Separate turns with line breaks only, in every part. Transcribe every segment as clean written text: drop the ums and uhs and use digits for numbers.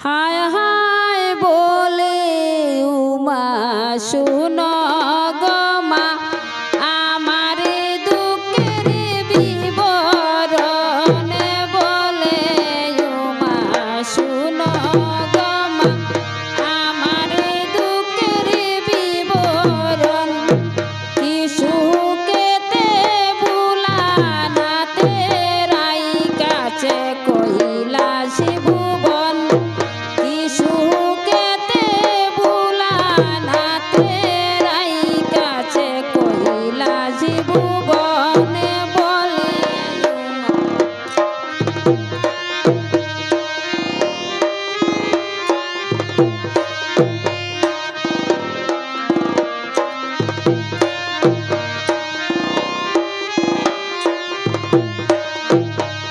হায় হায় বলে উমা শুনো গো মা আমার দুঃখের বিবরণ বলে উমা শুনো গো মা আমার দুঃখের বিবরণ কি সুখেতে ভুলানাতে রাই কাছে কৈলাসী ভুবন কি সুখেতে ভুলানাতে রাই কাছে কৈলাসী ভুবন বলে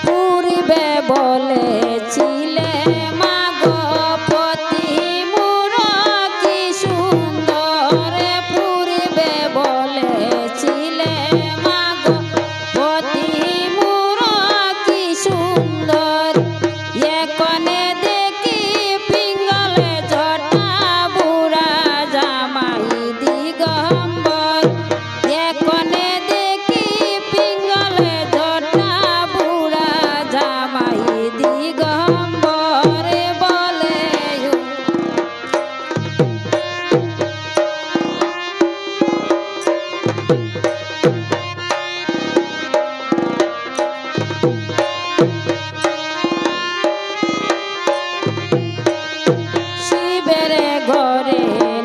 পূর্বে বলেছিলে মাগো পতি মোর কি সুন্দর পূর্বে বলেছিলে মাগো পতি মোর কি সুন্দর এখনে দেখি পিঙ্গলে জটা বুড়া জামাই দিগম্বর এখনে দেখি পিঙ্গলে জটা বুড়া জামাই দিগম্বর বলে শিবের ঘরে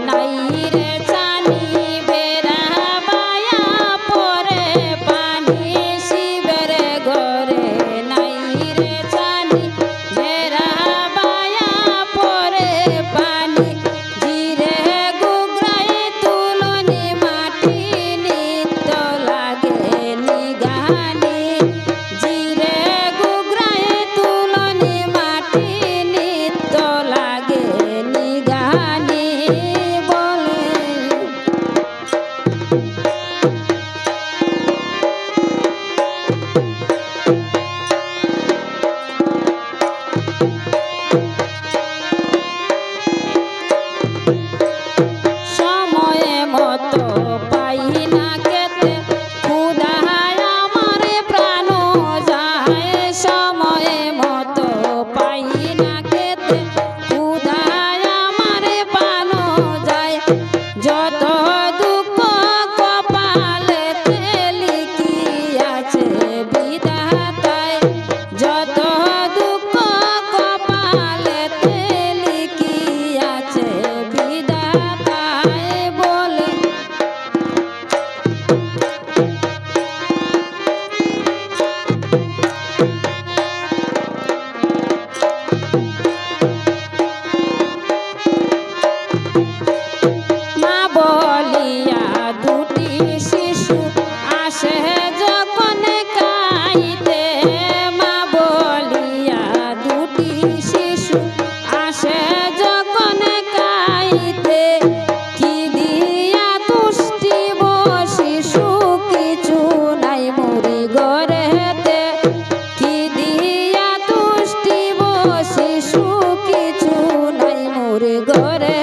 নাই রে জানি বেড়া বায়া পরে পানি শিবের ঘরে নাই রে জানি বেড়া বায়া পরে পানি জিরে গুগরাই তুলনি মাটি নিত্য লাগে নিগানি জিরে গুগরাই তুলনি মাটি নিত্য লাগে নিগানি বলে সময়ে মতো পাই না খেতে ক্ষুধায় আমার প্রাণ যায় সময়ে মতো পাই না খেতে ক্ষুধায় আমার প্রাণ যায় যত দুঃখ কপালেতে লিখিয়াছে বিধাতায় যত দুঃখ কপালেতে লিখিয়াছে বিধাতায় বলে মা বলিয়া দুটি শিশু আসে যখন খাইতে মা বলিয়া দুটি শিশু আসে যখন খাইতে কি দিয়া তুষ্টিব শিশু কিছু নাই মুড়ি গড়েতে কি দিয়া তুষ্টিব শিশু কিছু নাই মুড়ি গড়ে